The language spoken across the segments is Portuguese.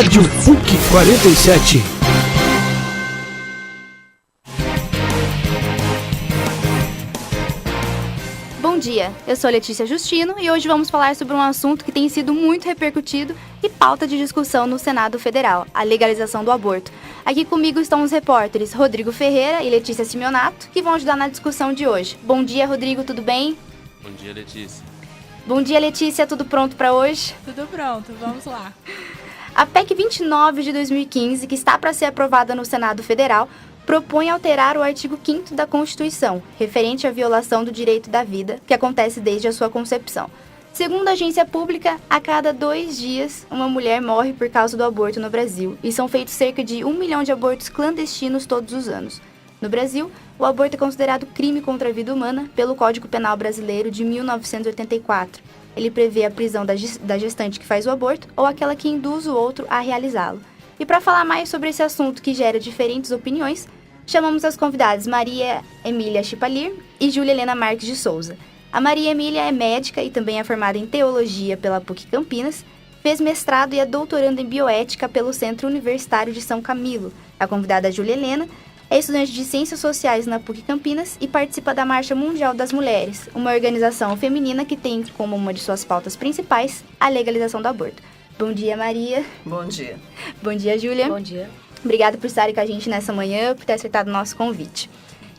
Rádio PUC 47. Bom dia, eu sou Letícia Justino e hoje vamos falar sobre um assunto que tem sido muito repercutido e pauta de discussão no Senado Federal, a legalização do aborto. Aqui comigo estão os repórteres Rodrigo Ferreira e Letícia Simeonato, que vão ajudar na discussão de hoje. Bom dia, Rodrigo, tudo bem? Bom dia, Letícia. Bom dia, Letícia, tudo pronto para hoje? Tudo pronto, vamos lá. A PEC 29 de 2015, que está para ser aprovada no Senado Federal, propõe alterar o artigo 5º da Constituição, referente à violação do direito da vida, que acontece desde a sua concepção. Segundo a agência pública, a cada 2 dias, uma mulher morre por causa do aborto no Brasil, e são feitos cerca de 1 milhão de abortos clandestinos todos os anos. No Brasil, o aborto é considerado crime contra a vida humana pelo Código Penal Brasileiro de 1984. Ele prevê a prisão da gestante que faz o aborto ou aquela que induz o outro a realizá-lo. E para falar mais sobre esse assunto que gera diferentes opiniões, chamamos as convidadas Maria Emília Chipalir e Júlia Helena Marques de Souza. A Maria Emília é médica e também é formada em Teologia pela PUC Campinas, fez mestrado e é doutoranda em Bioética pelo Centro Universitário de São Camilo. A convidada Júlia Helena é estudante de Ciências Sociais na PUC Campinas e participa da Marcha Mundial das Mulheres, uma organização feminina que tem como uma de suas pautas principais a legalização do aborto. Bom dia, Maria. Bom dia. Bom dia, Júlia. Bom dia. Obrigada por estarem com a gente nessa manhã, por ter aceitado o nosso convite.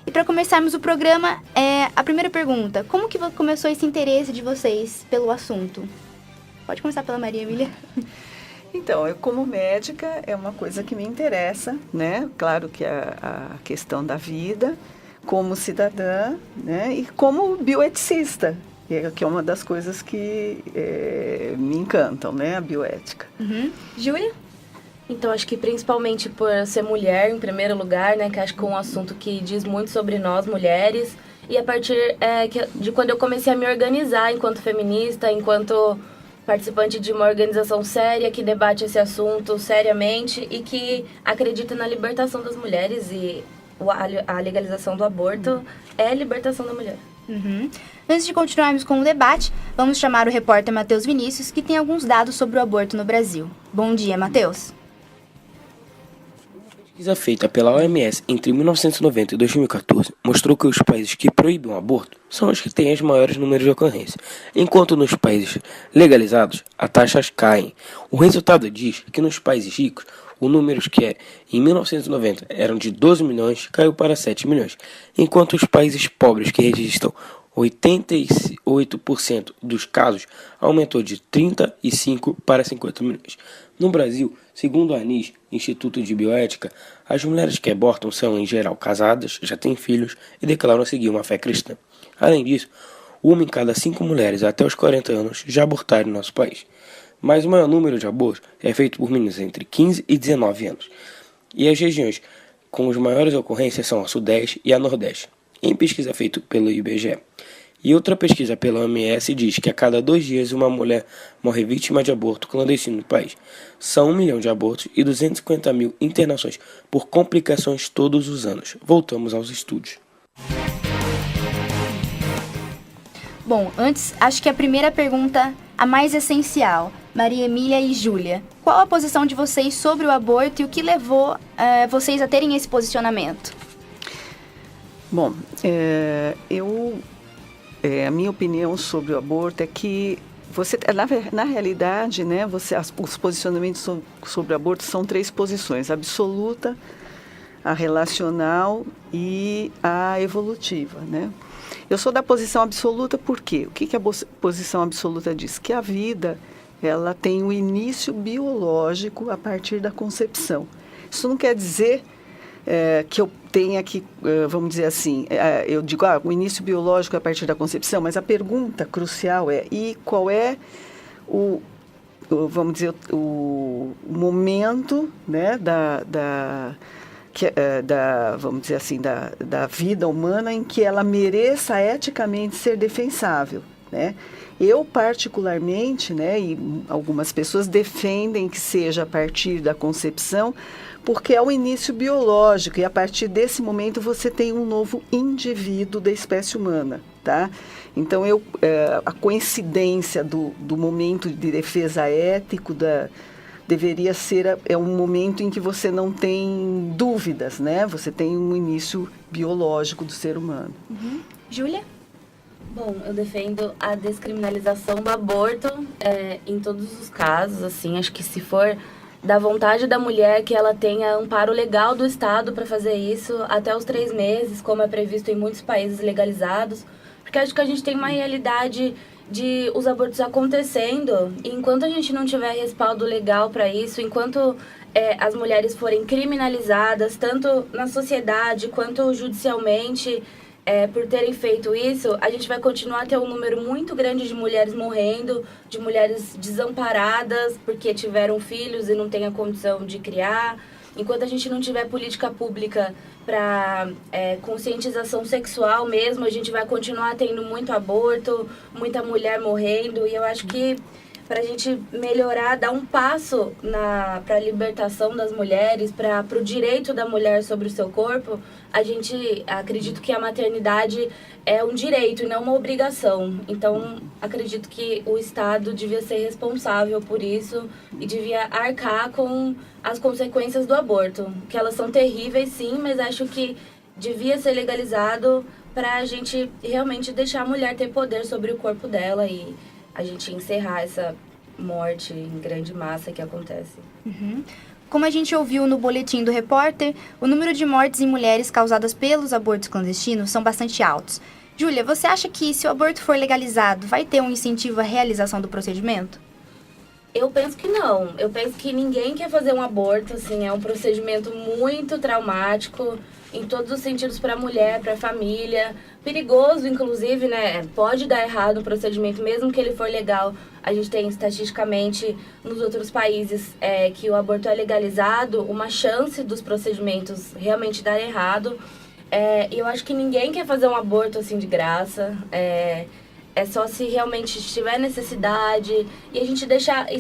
E para começarmos o programa, a primeira pergunta: como que começou esse interesse de vocês pelo assunto? Pode começar pela Maria Emília. Então, eu como médica é uma coisa que me interessa, né? Claro que a questão da vida, como cidadã, né? E como bioeticista, que é uma das coisas que me encantam, né? A bioética. Uhum. Júlia? Então, acho que principalmente por ser mulher, em primeiro lugar, né? Que acho que é um assunto que diz muito sobre nós, mulheres. E a partir de quando eu comecei a me organizar enquanto feminista, enquanto participante de uma organização séria que debate esse assunto seriamente e que acredita na libertação das mulheres, e a legalização do aborto é a libertação da mulher. Uhum. Antes de continuarmos com o debate, vamos chamar o repórter Matheus Vinícius, que tem alguns dados sobre o aborto no Brasil. Bom dia, Matheus. Pesquisa feita pela OMS entre 1990 e 2014 mostrou que os países que proíbem o aborto são os que têm os maiores números de ocorrência, enquanto nos países legalizados as taxas caem. O resultado diz que nos países ricos, o número que em 1990 eram de 12 milhões caiu para 7 milhões, enquanto os países pobres que registram 88% dos casos aumentou de 35 para 50 milhões. No Brasil, segundo a ANIS, Instituto de Bioética, as mulheres que abortam são, em geral, casadas, já têm filhos e declaram seguir uma fé cristã. Além disso, uma em cada 5 mulheres até os 40 anos já abortaram no nosso país. Mas o maior número de abortos é feito por meninas entre 15 e 19 anos. E as regiões com as maiores ocorrências são a Sudeste e a Nordeste, em pesquisa feita pelo IBGE. E outra pesquisa pela OMS diz que a cada 2 dias uma mulher morre vítima de aborto clandestino no país. São 1 milhão de abortos e 250 mil internações por complicações todos os anos. Voltamos aos estúdios. Bom, antes, acho que a primeira pergunta, a mais essencial. Maria Emília e Júlia, qual a posição de vocês sobre o aborto e o que levou vocês a terem esse posicionamento? Bom, a minha opinião sobre o aborto é que na realidade, né, os posicionamentos sobre o aborto são 3 posições: a absoluta, a relacional e a evolutiva, né? Eu sou da posição absoluta porque o que a posição absoluta diz? Que a vida ela tem um início biológico a partir da concepção. Isso não quer dizer que eu tenha que, vamos dizer assim, eu digo, o início biológico é a partir da concepção, mas a pergunta crucial e qual é vamos dizer, o momento, né, vamos dizer assim, da vida humana em que ela mereça eticamente ser defensável, né? Eu, particularmente, né, e algumas pessoas defendem que seja a partir da concepção, porque é o início biológico e a partir desse momento você tem um novo indivíduo da espécie humana, tá? Então, a coincidência do momento de defesa ético deveria ser um momento em que você não tem dúvidas, né? Você tem um início biológico do ser humano. Júlia? Bom, eu defendo a descriminalização do aborto em todos os casos, assim, acho que se for da vontade da mulher que ela tenha amparo legal do Estado para fazer isso até os 3 meses, como é previsto em muitos países legalizados, porque acho que a gente tem uma realidade de os abortos acontecendo, e enquanto a gente não tiver respaldo legal para isso, enquanto as mulheres forem criminalizadas, tanto na sociedade quanto judicialmente, por terem feito isso, a gente vai continuar a ter um número muito grande de mulheres morrendo, de mulheres desamparadas porque tiveram filhos e não têm a condição de criar. Enquanto a gente não tiver política pública para conscientização sexual mesmo, a gente vai continuar tendo muito aborto, muita mulher morrendo. E eu acho que para a gente melhorar, dar um passo para a libertação das mulheres, para o direito da mulher sobre o seu corpo, acredito que a maternidade é um direito e não uma obrigação. Então, acredito que o Estado devia ser responsável por isso e devia arcar com as consequências do aborto, que elas são terríveis, sim, mas acho que devia ser legalizado para a gente realmente deixar a mulher ter poder sobre o corpo dela e a gente encerrar essa morte em grande massa que acontece. Como a gente ouviu no boletim do repórter, o número de mortes em mulheres causadas pelos abortos clandestinos são bastante altos. Júlia, você acha que se o aborto for legalizado, vai ter um incentivo à realização do procedimento? Eu penso que não. Eu penso que ninguém quer fazer um aborto, assim, é um procedimento muito traumático em todos os sentidos para a mulher, para a família. Perigoso, inclusive, né? Pode dar errado o procedimento, mesmo que ele for legal. A gente tem, estatisticamente, nos outros países que o aborto é legalizado, uma chance dos procedimentos realmente dar errado. E eu acho que ninguém quer fazer um aborto, assim, de graça. É só se realmente tiver necessidade e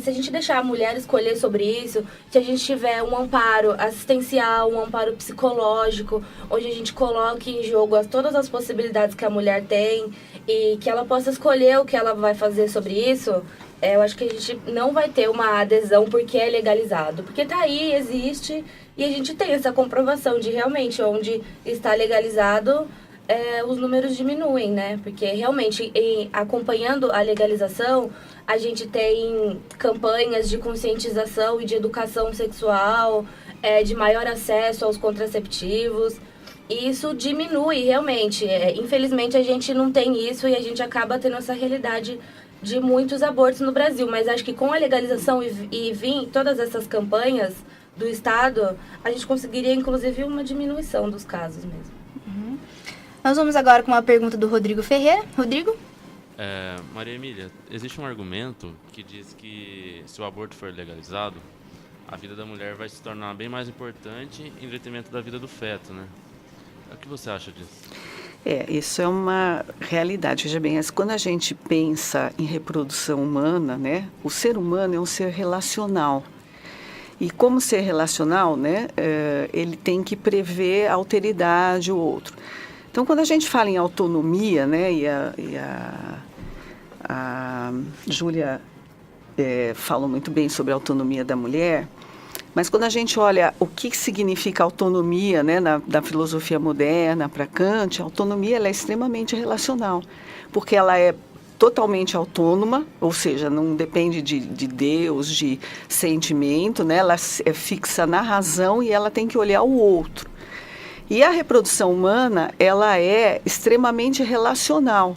se a gente deixar a mulher escolher sobre isso, se a gente tiver um amparo assistencial, um amparo psicológico, onde a gente coloque em jogo todas as possibilidades que a mulher tem e que ela possa escolher o que ela vai fazer sobre isso, eu acho que a gente não vai ter uma adesão porque é legalizado. Porque tá aí, existe, e a gente tem essa comprovação de realmente onde está legalizado, os números diminuem, né? Porque realmente, acompanhando a legalização, a gente tem campanhas de conscientização e de educação sexual, de maior acesso aos contraceptivos. E isso diminui, realmente. Infelizmente, a gente não tem isso e a gente acaba tendo essa realidade de muitos abortos no Brasil. Mas acho que com a legalização e todas essas campanhas do Estado, a gente conseguiria, inclusive, uma diminuição dos casos mesmo. Nós vamos agora com uma pergunta do Rodrigo Ferreira. Rodrigo? Maria Emília, existe um argumento que diz que se o aborto for legalizado, a vida da mulher vai se tornar bem mais importante em detrimento da vida do feto, né? O que você acha disso? Isso é uma realidade. Veja bem, quando a gente pensa em reprodução humana, né, o ser humano é um ser relacional. E como ser relacional, né, ele tem que prever a alteridade, o outro. Então, quando a gente fala em autonomia, né, e a Júlia falou muito bem sobre a autonomia da mulher, mas quando a gente olha o que significa autonomia, né, da filosofia moderna para Kant, a autonomia ela é extremamente relacional, porque ela é totalmente autônoma, ou seja, não depende de Deus, de sentimento, né, ela é fixa na razão e ela tem que olhar o outro. E a reprodução humana, ela é extremamente relacional.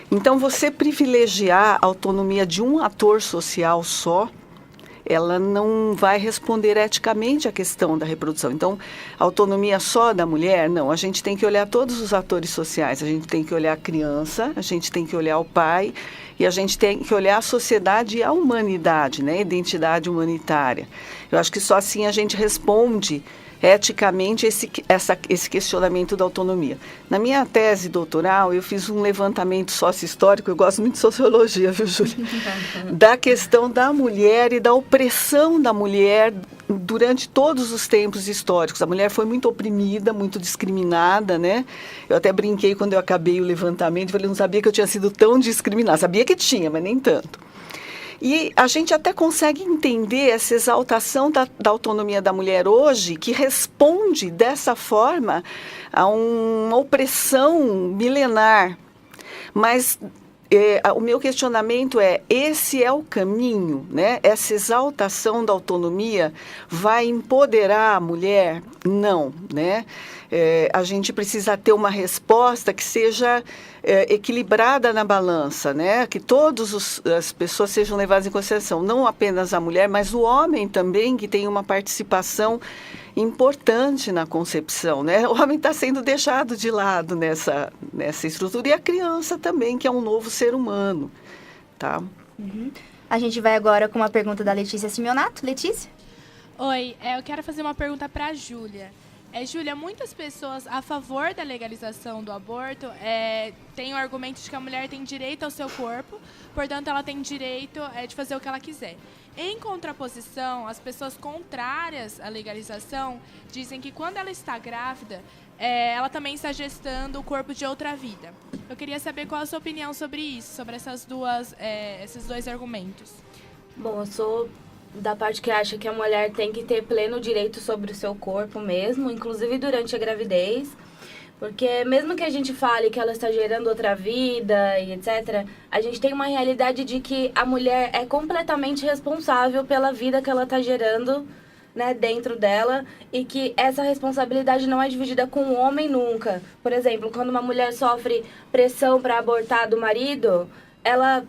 Então, você privilegiar a autonomia de um ator social só, ela não vai responder eticamente à questão da reprodução. Então, a autonomia só da mulher, não. A gente tem que olhar todos os atores sociais. A gente tem que olhar a criança, a gente tem que olhar o pai e a gente tem que olhar a sociedade e a humanidade, né? A identidade humanitária. Eu acho que só assim a gente responde eticamente esse questionamento da autonomia. Na minha tese doutoral, eu fiz um levantamento sócio-histórico, eu gosto muito de sociologia, viu, Júlia? Da questão da mulher e da opressão da mulher durante todos os tempos históricos. A mulher foi muito oprimida, muito discriminada, né? Eu até brinquei quando eu acabei o levantamento, falei, não sabia que eu tinha sido tão discriminada. Sabia que tinha, mas nem tanto. E a gente até consegue entender essa exaltação da autonomia da mulher hoje, que responde dessa forma a uma opressão milenar. Mas o meu questionamento esse é o caminho, né? Essa exaltação da autonomia vai empoderar a mulher? Não, né? A gente precisa ter uma resposta que seja equilibrada na balança, né? Que todas as pessoas sejam levadas em consideração, não apenas a mulher, mas o homem também, que tem uma participação importante na concepção, né? O homem está sendo deixado de lado nessa estrutura, e a criança também, que é um novo ser humano, tá? A gente vai agora com uma pergunta da Letícia Simeonato. Letícia? Oi, eu quero fazer uma pergunta para a Júlia. Júlia, muitas pessoas a favor da legalização do aborto têm o argumento de que a mulher tem direito ao seu corpo, portanto, ela tem direito de fazer o que ela quiser. Em contraposição, as pessoas contrárias à legalização dizem que quando ela está grávida, ela também está gestando o corpo de outra vida. Eu queria saber qual a sua opinião sobre isso, sobre esses dois argumentos. Bom, eu sou da parte que acha que a mulher tem que ter pleno direito sobre o seu corpo mesmo, inclusive durante a gravidez, porque mesmo que a gente fale que ela está gerando outra vida e etc., a gente tem uma realidade de que a mulher é completamente responsável pela vida que ela está gerando, né, dentro dela, e que essa responsabilidade não é dividida com o homem nunca. Por exemplo, quando uma mulher sofre pressão para abortar do marido, ela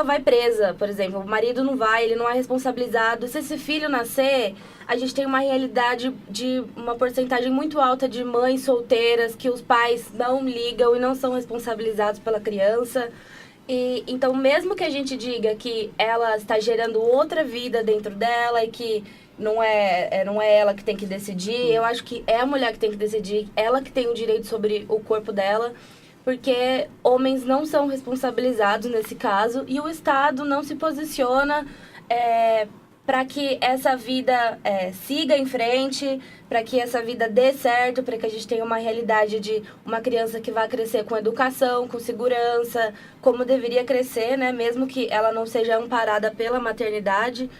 vai presa, por exemplo. O marido não vai, ele não é responsabilizado. Se esse filho nascer, a gente tem uma realidade de uma porcentagem muito alta de mães solteiras que os pais não ligam e não são responsabilizados pela criança. E então, mesmo que a gente diga que ela está gerando outra vida dentro dela e que não é ela que tem que decidir, eu acho que é a mulher que tem que decidir, ela que tem o direito sobre o corpo dela, porque homens não são responsabilizados nesse caso e o Estado não se posiciona para que essa vida siga em frente, para que essa vida dê certo, para que a gente tenha uma realidade de uma criança que vai crescer com educação, com segurança, como deveria crescer, né? Mesmo que ela não seja amparada pela maternidade.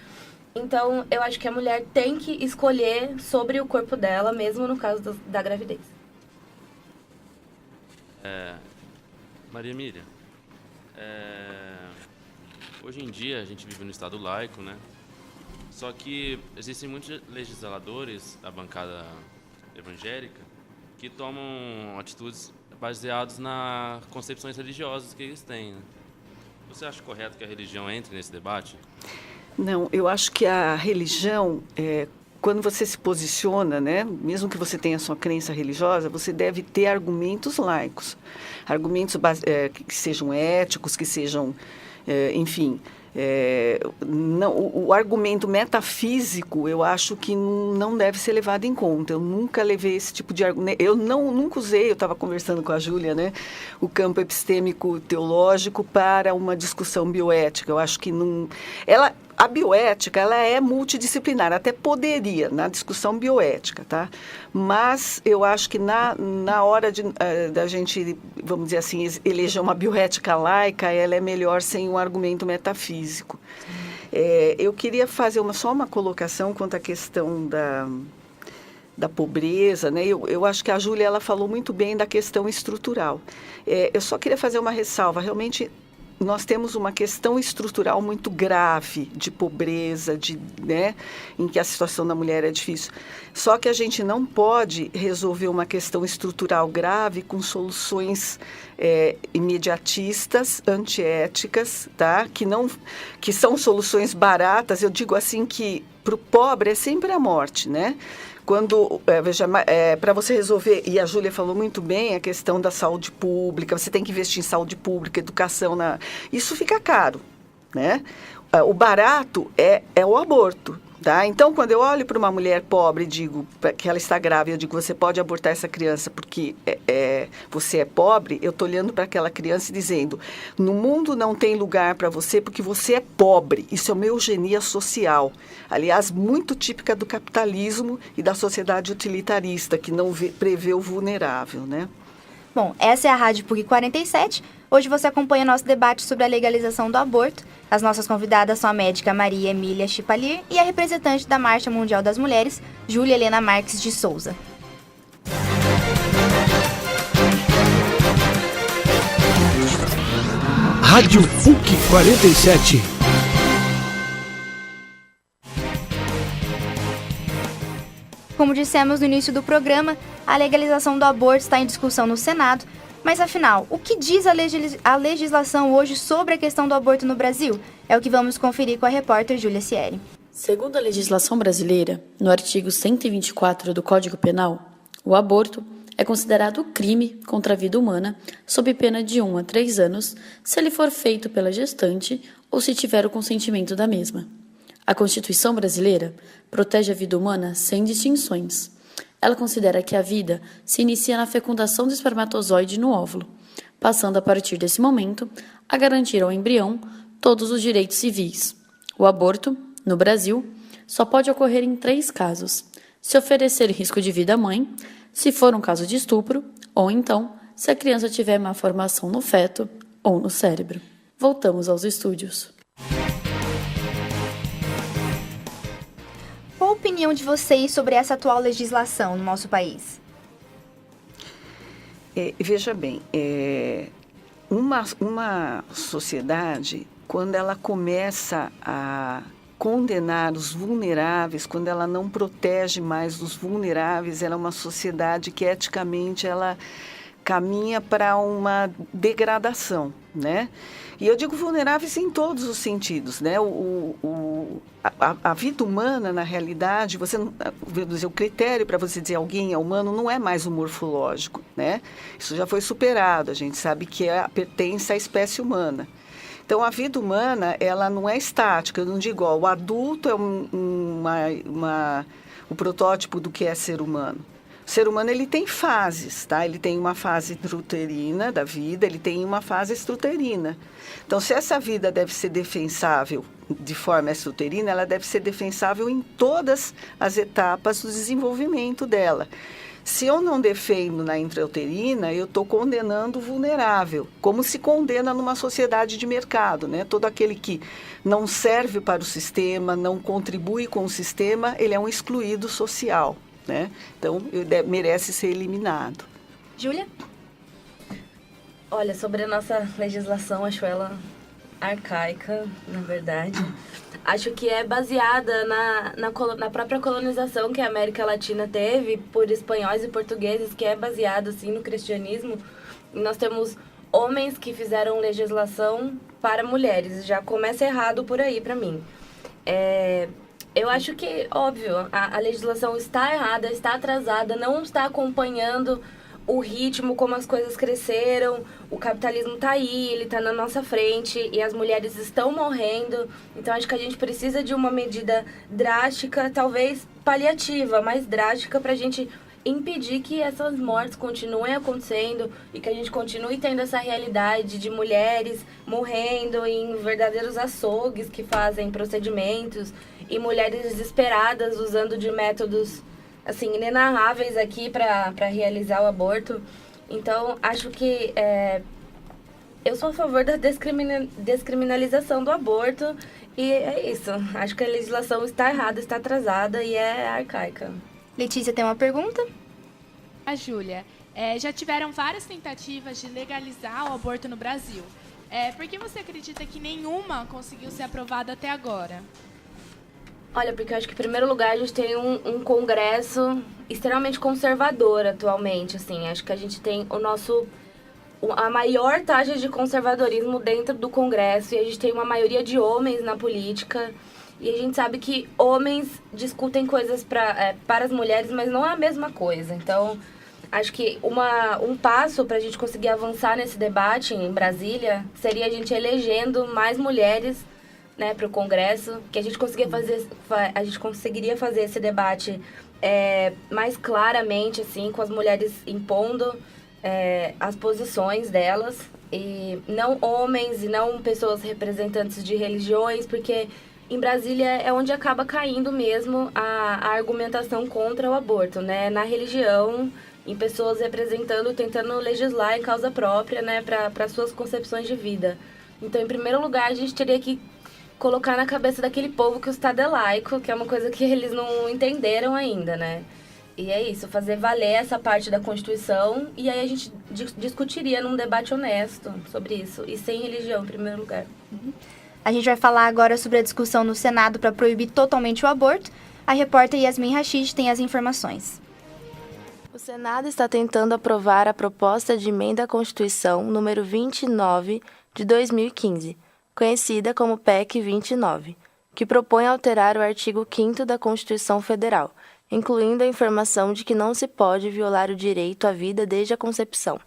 Então, eu acho que a mulher tem que escolher sobre o corpo dela, mesmo no caso da gravidez. Maria Emília, hoje em dia a gente vive no estado laico, né? Só que existem muitos legisladores da bancada evangélica que tomam atitudes baseadas nas concepções religiosas que eles têm, né? Você acha correto que a religião entre nesse debate? Não, eu acho que a religião, quando você se posiciona, né, mesmo que você tenha sua crença religiosa, você deve ter argumentos laicos, argumentos que sejam éticos, que sejam, enfim, o argumento metafísico, eu acho que não deve ser levado em conta. Eu nunca levei esse tipo de argumento. Nunca usei, eu estava conversando com a Júlia, né, o campo epistêmico teológico para uma discussão bioética. Eu acho que não... A bioética, ela é multidisciplinar, até poderia, na discussão bioética, tá? Mas eu acho que na hora da gente, vamos dizer assim, eleger uma bioética laica, ela é melhor sem um argumento metafísico. Eu queria fazer só uma colocação quanto à questão da pobreza, né? Eu acho que a Júlia, ela falou muito bem da questão estrutural. Eu só queria fazer uma ressalva, realmente... Nós temos uma questão estrutural muito grave de pobreza, né, em que a situação da mulher é difícil. Só que a gente não pode resolver uma questão estrutural grave com soluções imediatistas, antiéticas, tá? Que são soluções baratas. Eu digo assim que para o pobre é sempre a morte, né? Quando, para você resolver, e a Júlia falou muito bem, a questão da saúde pública, você tem que investir em saúde pública, educação, isso fica caro, né? O barato é o aborto, tá? Então, quando eu olho para uma mulher pobre e digo que ela está grávida, eu digo, você pode abortar essa criança porque você é pobre, eu estou olhando para aquela criança e dizendo, no mundo não tem lugar para você porque você é pobre. Isso é uma eugenia social. Aliás, muito típica do capitalismo e da sociedade utilitarista, que não prevê o vulnerável, né? Bom, essa é a Rádio PUC 47. Hoje você acompanha o nosso debate sobre a legalização do aborto. As nossas convidadas são a médica Maria Emília Chipalier e a representante da Marcha Mundial das Mulheres, Júlia Helena Marques de Souza. Rádio PUC 47. Como dissemos no início do programa, a legalização do aborto está em discussão no Senado. Mas afinal, o que diz a legislação hoje sobre a questão do aborto no Brasil? É o que vamos conferir com a repórter Júlia Sieri. Segundo a legislação brasileira, no artigo 124 do Código Penal, o aborto é considerado crime contra a vida humana, sob pena de 1 a 3 anos, se ele for feito pela gestante ou se tiver o consentimento da mesma. A Constituição brasileira protege a vida humana sem distinções. Ela considera que a vida se inicia na fecundação do espermatozoide no óvulo, passando a partir desse momento a garantir ao embrião todos os direitos civis. O aborto, no Brasil, só pode ocorrer em 3 casos: se oferecer risco de vida à mãe, se for um caso de estupro, ou então se a criança tiver má formação no feto ou no cérebro. Voltamos aos estúdios. Qual a opinião de vocês sobre essa atual legislação no nosso país? Veja bem, uma sociedade, quando ela começa a condenar os vulneráveis, quando ela não protege mais os vulneráveis, ela é uma sociedade que eticamente ela caminha para uma degradação, né? E eu digo vulneráveis em todos os sentidos, né? A vida humana, na realidade, o critério para você dizer alguém é humano não é mais o morfológico, né? Isso já foi superado, a gente sabe que pertence à espécie humana. Então, a vida humana, ela não é estática, eu não digo, o adulto é o protótipo do que é ser humano. O ser humano, ele tem fases, tá? Ele tem uma fase intrauterina da vida, ele tem uma fase extrauterina. Então, se essa vida deve ser defensável de forma extrauterina, ela deve ser defensável em todas as etapas do desenvolvimento dela. Se eu não defendo na intrauterina, eu estou condenando o vulnerável, como se condena numa sociedade de mercado, né? Todo aquele que não serve para o sistema, não contribui com o sistema, ele é um excluído social, né? Então, merece ser eliminado. Júlia? Olha, sobre a nossa legislação, acho ela arcaica, na verdade. Acho que é baseada na própria colonização que a América Latina teve por espanhóis e portugueses, que é baseada, assim, no cristianismo. E nós temos homens que fizeram legislação para mulheres. Já começa errado por aí, para mim. Eu acho que, óbvio, a legislação está errada, está atrasada, não está acompanhando o ritmo, como as coisas cresceram. O capitalismo está aí, ele está na nossa frente e as mulheres estão morrendo. Então, acho que a gente precisa de uma medida drástica, talvez paliativa, mas drástica, para a gente impedir que essas mortes continuem acontecendo e que a gente continue tendo essa realidade de mulheres morrendo em verdadeiros açougues que fazem procedimentos e mulheres desesperadas usando de métodos assim, inenarráveis aqui para realizar o aborto. Então, acho que eu sou a favor da descriminalização do aborto e é isso. Acho que a legislação está errada, está atrasada e é arcaica. Letícia tem uma pergunta? A Júlia, já tiveram várias tentativas de legalizar o aborto no Brasil. Por que você acredita que nenhuma conseguiu ser aprovada até agora? Olha, porque eu acho que, em primeiro lugar, a gente tem um Congresso extremamente conservador atualmente, assim. Acho que a gente tem a maior taxa de conservadorismo dentro do Congresso e a gente tem uma maioria de homens na política. E a gente sabe que homens discutem coisas para as mulheres, mas não é a mesma coisa. Então, acho que um passo para a gente conseguir avançar nesse debate em Brasília seria a gente elegendo mais mulheres, né, para o Congresso, que a gente conseguiria fazer esse debate mais claramente, assim, com as mulheres impondo as posições delas, e não homens e não pessoas representantes de religiões, porque em Brasília é onde acaba caindo mesmo a argumentação contra o aborto, né, na religião em pessoas representando, tentando legislar em causa própria, né, para suas concepções de vida. Então, em primeiro lugar, a gente teria que colocar na cabeça daquele povo que o Estado é laico, que é uma coisa que eles não entenderam ainda, né? E é isso, fazer valer essa parte da Constituição, e aí a gente discutiria num debate honesto sobre isso, e sem religião, em primeiro lugar. A gente vai falar agora sobre a discussão no Senado para proibir totalmente o aborto. A repórter Yasmin Rachid tem as informações. O Senado está tentando aprovar a proposta de emenda à Constituição número 29 de 2015, conhecida como PEC 29, que propõe alterar o artigo 5º da Constituição Federal, incluindo a informação de que não se pode violar o direito à vida desde a concepção.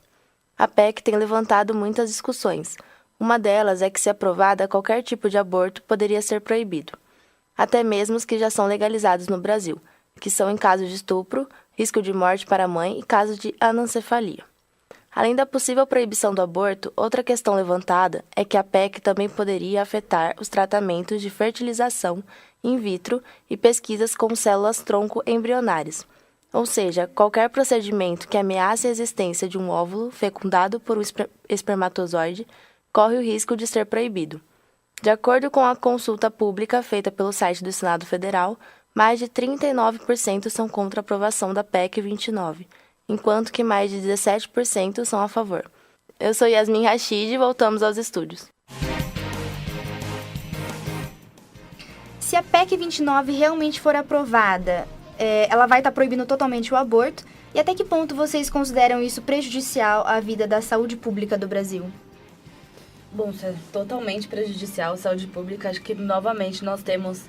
A PEC tem levantado muitas discussões. Uma delas é que, se aprovada, qualquer tipo de aborto poderia ser proibido, até mesmo os que já são legalizados no Brasil, que são em caso de estupro, risco de morte para a mãe e casos de anencefalia. Além da possível proibição do aborto, outra questão levantada é que a PEC também poderia afetar os tratamentos de fertilização in vitro e pesquisas com células-tronco embrionárias, ou seja, qualquer procedimento que ameace a existência de um óvulo fecundado por um espermatozoide corre o risco de ser proibido. De acordo com a consulta pública feita pelo site do Senado Federal, mais de 39% são contra a aprovação da PEC 29, enquanto que mais de 17% são a favor. Eu sou Yasmin Rachid e voltamos aos estúdios. Se a PEC 29 realmente for aprovada, ela vai estar proibindo totalmente o aborto. E até que ponto vocês consideram isso prejudicial à vida da saúde pública do Brasil? Bom, isso é totalmente prejudicial à saúde pública. Acho que, novamente, nós temos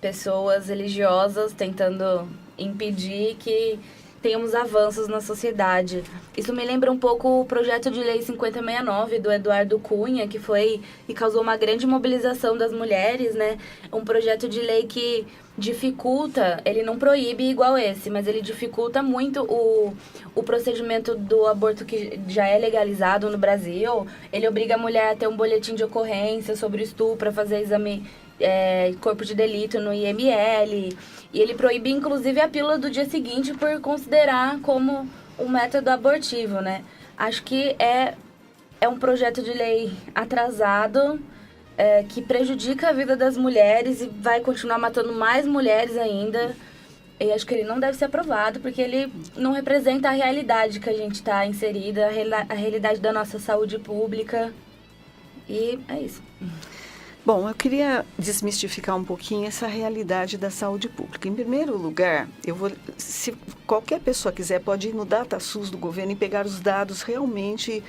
pessoas religiosas tentando impedir que tenhamos avanços na sociedade. Isso me lembra um pouco o projeto de lei 5069 do Eduardo Cunha, que causou uma grande mobilização das mulheres, né? Um projeto de lei que dificulta, ele não proíbe igual esse, mas ele dificulta muito o procedimento do aborto que já é legalizado no Brasil. Ele obriga a mulher a ter um boletim de ocorrência sobre o estupro, a fazer exame corpo de delito no IML, e ele proíbe inclusive a pílula do dia seguinte por considerar como um método abortivo, né? Acho que é um projeto de lei atrasado, que prejudica a vida das mulheres e vai continuar matando mais mulheres ainda. E acho que ele não deve ser aprovado, porque ele não representa a realidade que a gente está inserida, a realidade da nossa saúde pública. E é isso. Bom, eu queria desmistificar um pouquinho essa realidade da saúde pública. Em primeiro lugar, se qualquer pessoa quiser, pode ir no DataSUS do governo e pegar os dados realmente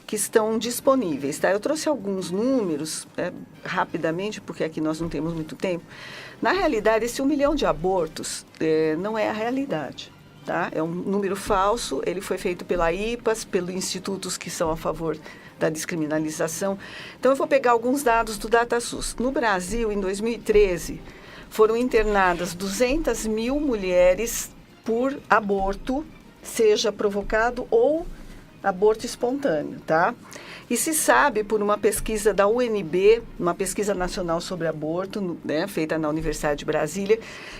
que estão disponíveis, tá? Eu trouxe alguns números, rapidamente, porque aqui nós não temos muito tempo. Na realidade, esse 1 milhão de abortos não é a realidade, tá? É um número falso, ele foi feito pela IPAS, pelos institutos que são a favor da descriminalização. Então, eu vou pegar alguns dados do DataSUS. No Brasil, em 2013, foram internadas 200 mil mulheres por aborto, seja provocado ou aborto espontâneo, tá? E se sabe, por uma pesquisa da UNB, uma pesquisa nacional sobre aborto, né, feita na Universidade de Brasília,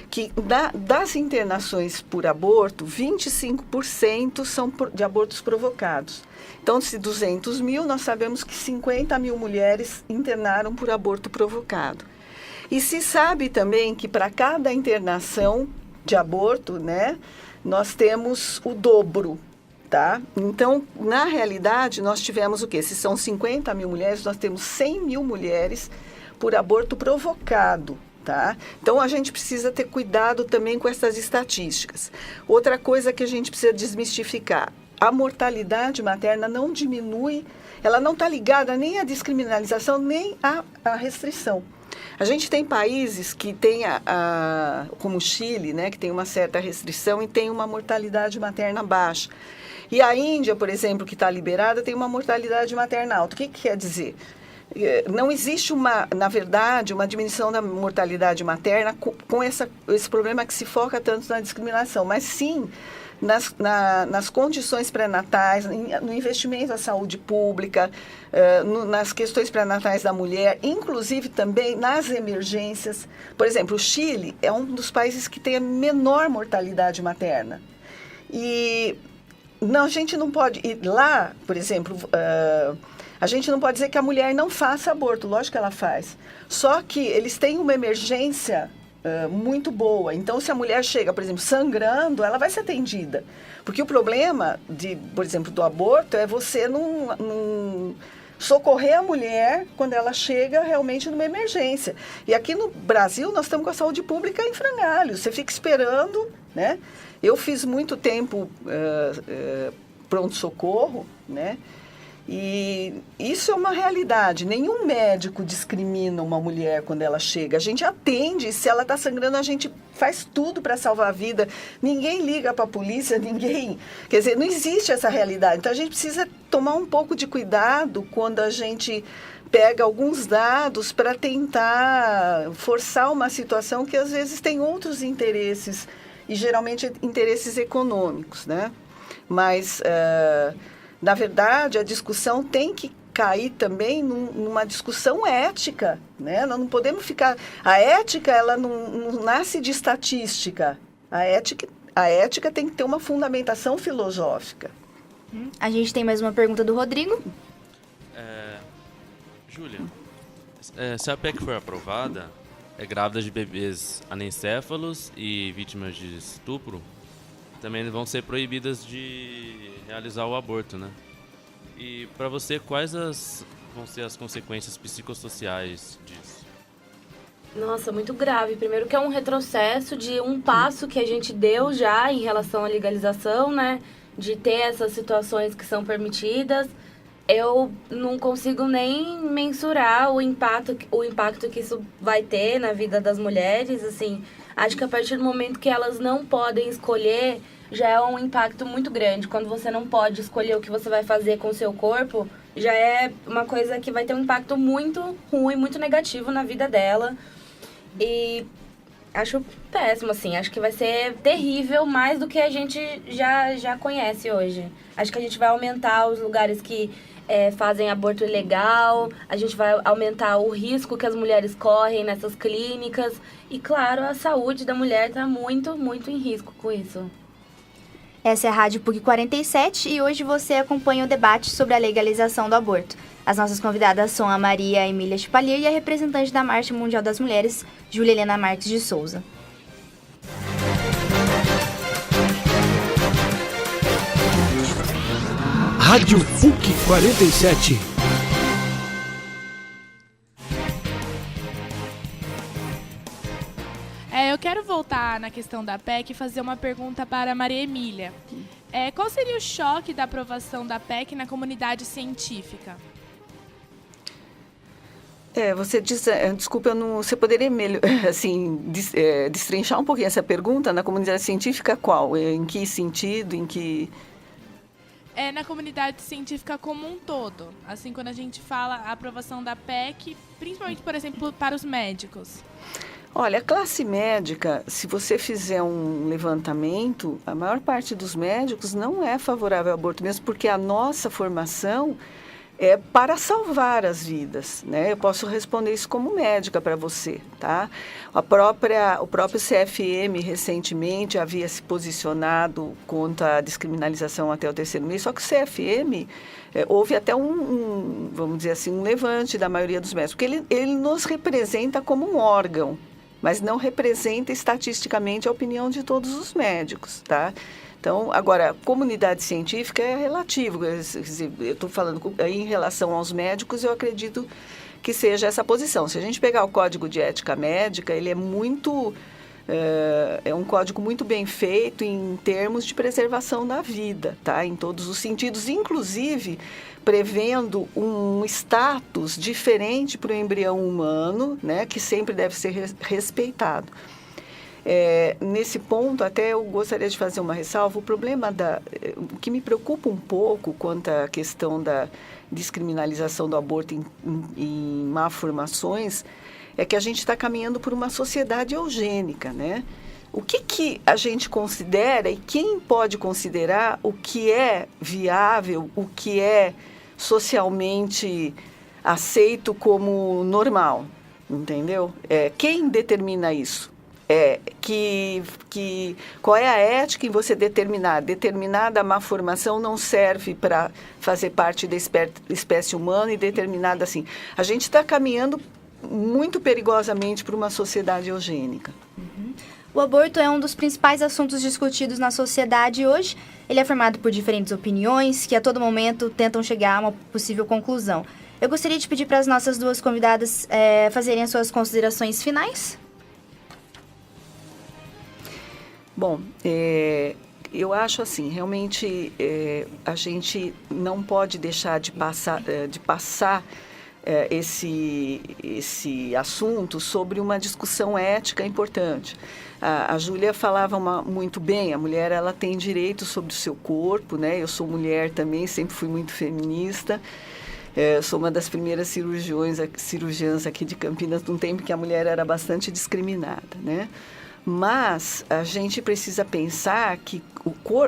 que das internações por aborto, 25% são de abortos provocados. Então, se 200 mil, nós sabemos que 50 mil mulheres internaram por aborto provocado. E se sabe também que para cada internação de aborto, né, nós temos o dobro. Tá? Então, na realidade, nós tivemos o quê? Se são 50 mil mulheres, nós temos 100 mil mulheres por aborto provocado. Tá? Então, a gente precisa ter cuidado também com essas estatísticas. Outra coisa que a gente precisa desmistificar, a mortalidade materna não diminui, ela não está ligada nem à descriminalização, nem à restrição. A gente tem países que têm, como o Chile, né, que tem uma certa restrição e tem uma mortalidade materna baixa. E a Índia, por exemplo, que está liberada, tem uma mortalidade materna alta. O que quer dizer? Não existe, na verdade, uma diminuição da mortalidade materna com esse problema que se foca tanto na discriminação, mas sim nas condições pré-natais, no investimento na saúde pública, nas questões pré-natais da mulher, inclusive também nas emergências. Por exemplo, o Chile é um dos países que tem a menor mortalidade materna. E Não, a gente não pode ir lá, por exemplo, a gente não pode dizer que a mulher não faça aborto, lógico que ela faz. Só que eles têm uma emergência muito boa. Então, se a mulher chega, por exemplo, sangrando, ela vai ser atendida. Porque o problema, por exemplo, do aborto é você não socorrer a mulher quando ela chega realmente numa emergência. E aqui no Brasil, nós estamos com a saúde pública em frangalhos. Você fica esperando, né? Eu fiz muito tempo pronto-socorro, né? E isso é uma realidade. Nenhum médico discrimina uma mulher quando ela chega. A gente atende, se ela está sangrando, a gente faz tudo para salvar a vida. Ninguém liga para a polícia, ninguém... Quer dizer, não existe essa realidade. Então, a gente precisa tomar um pouco de cuidado quando a gente pega alguns dados para tentar forçar uma situação que, às vezes, tem outros interesses, e geralmente interesses econômicos, né? Mas... na verdade, a discussão tem que cair também numa discussão ética, né? Nós não podemos ficar... A ética, ela não nasce de estatística. A ética tem que ter uma fundamentação filosófica. A gente tem mais uma pergunta do Rodrigo. Júlia, se a PEC for aprovada, grávidas de bebês anencéfalos e vítimas de estupro também vão ser proibidas de realizar o aborto, né? E para você, quais vão ser as consequências psicossociais disso? Nossa, muito grave. Primeiro que é um retrocesso de um passo que a gente deu já em relação à legalização, né? De ter essas situações que são permitidas. Eu não consigo nem mensurar o impacto que isso vai ter na vida das mulheres, assim. Acho que a partir do momento que elas não podem escolher, já é um impacto muito grande. Quando você não pode escolher o que você vai fazer com o seu corpo, já é uma coisa que vai ter um impacto muito ruim, muito negativo na vida dela. E acho péssimo, assim. Acho que vai ser terrível, mais do que a gente já conhece hoje. Acho que a gente vai aumentar os lugares que fazem aborto ilegal, a gente vai aumentar o risco que as mulheres correm nessas clínicas. E, claro, a saúde da mulher está muito, muito em risco com isso. Essa é a Rádio PUC 47 e hoje você acompanha o debate sobre a legalização do aborto. As nossas convidadas são a Maria Emília Chipalier e a representante da Marcha Mundial das Mulheres, Júlia Helena Marques de Souza. Rádio PUC 47. Eu quero voltar na questão da PEC e fazer uma pergunta para a Maria Emília. Qual seria o choque da aprovação da PEC na comunidade científica? Você diz, desculpa, você poderia assim, destrinchar um pouquinho essa pergunta? Na comunidade científica qual? Em que sentido? Em que... Na comunidade científica como um todo. Assim, quando a gente fala a aprovação da PEC, principalmente, por exemplo, para os médicos. Olha, a classe médica, se você fizer um levantamento, a maior parte dos médicos não é favorável ao aborto, mesmo porque a nossa formação é para salvar as vidas, né? Eu posso responder isso como médica para você, tá? O próprio CFM recentemente havia se posicionado contra a descriminalização até o 3º mês, só que o CFM houve até vamos dizer assim, um levante da maioria dos médicos, porque ele nos representa como um órgão, mas não representa estatisticamente a opinião de todos os médicos, tá? Então, agora, comunidade científica é relativo. Eu estou falando em relação aos médicos, eu acredito que seja essa posição. Se a gente pegar o Código de Ética Médica, ele é um código muito bem feito em termos de preservação da vida, tá? Em todos os sentidos, inclusive prevendo um status diferente para o embrião humano, né, que sempre deve ser respeitado. Nesse ponto, até eu gostaria de fazer uma ressalva. O que me preocupa um pouco quanto à questão da descriminalização do aborto em malformações é que a gente está caminhando por uma sociedade eugênica, né? O que a gente considera e quem pode considerar o que é viável, o que é socialmente aceito como normal, entendeu? Quem determina isso? qual é a ética em você determinar? Determinada má formação não serve para fazer parte da espécie humana e determinada assim. A gente está caminhando muito perigosamente para uma sociedade eugênica. O aborto é um dos principais assuntos discutidos na sociedade hoje. Ele é formado por diferentes opiniões que a todo momento tentam chegar a uma possível conclusão. Eu gostaria de pedir para as nossas duas convidadas fazerem as suas considerações finais. Bom, eu acho assim, realmente a gente não pode deixar de passar esse assunto sobre uma discussão ética importante. A Júlia falava muito bem, a mulher ela tem direito sobre o seu corpo, né? Eu sou mulher também, sempre fui muito feminista. Sou uma das primeiras cirurgiãs aqui de Campinas, num tempo que a mulher era bastante discriminada, né? Mas a gente precisa pensar que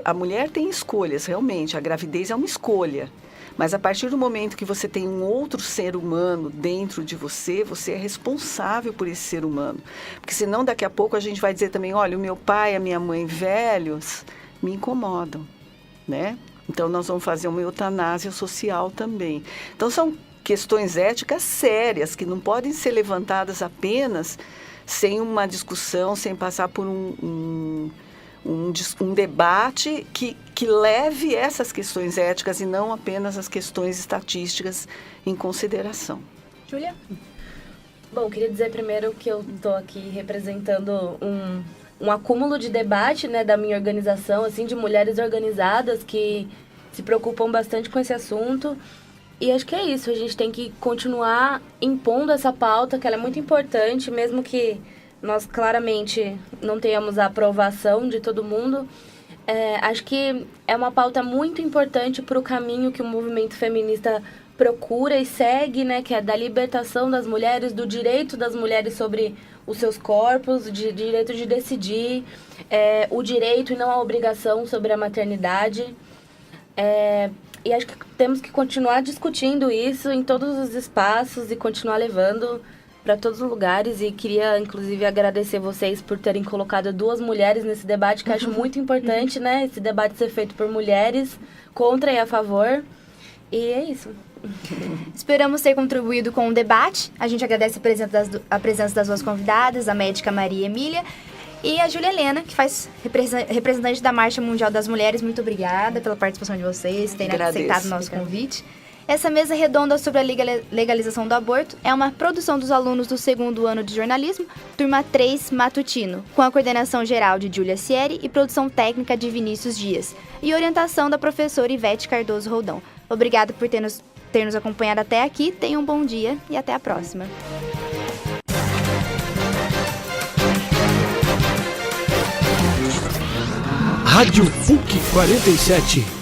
a mulher tem escolhas, realmente, a gravidez é uma escolha. Mas a partir do momento que você tem um outro ser humano dentro de você, você é responsável por esse ser humano. Porque senão daqui a pouco a gente vai dizer também, olha, o meu pai e a minha mãe velhos me incomodam, né? Então nós vamos fazer uma eutanásia social também. Então são questões éticas sérias que não podem ser levantadas apenas sem uma discussão, sem passar por um debate que leve essas questões éticas e não apenas as questões estatísticas em consideração. Júlia? Bom, queria dizer primeiro que eu estou aqui representando um acúmulo de debate, né, da minha organização, assim, de mulheres organizadas que se preocupam bastante com esse assunto. E acho que é isso, a gente tem que continuar impondo essa pauta, que ela é muito importante, mesmo que nós claramente não tenhamos a aprovação de todo mundo. Acho que é uma pauta muito importante para o caminho que o movimento feminista procura e segue, né, que é da libertação das mulheres, do direito das mulheres sobre os seus corpos, de direito de decidir, o direito e não a obrigação sobre a maternidade. E acho que temos que continuar discutindo isso em todos os espaços e continuar levando para todos os lugares. E queria, inclusive, agradecer vocês por terem colocado 2 mulheres nesse debate, que eu acho muito importante, né? Esse debate ser feito por mulheres, contra e a favor. E é isso. Esperamos ter contribuído com o debate. A gente agradece a presença das duas convidadas, a médica Maria Emília e a Júlia Helena, que faz representante da Marcha Mundial das Mulheres. Muito obrigada pela participação de vocês, terem aceitado o nosso convite. Essa mesa redonda sobre a legalização do aborto é uma produção dos alunos do 2º ano de jornalismo, turma 3 Matutino, com a coordenação geral de Júlia Sieri e produção técnica de Vinícius Dias, e orientação da professora Ivete Cardoso Roldão. Obrigado por ter nos acompanhado até aqui, tenham um bom dia e até a próxima. Rádio PUC 47.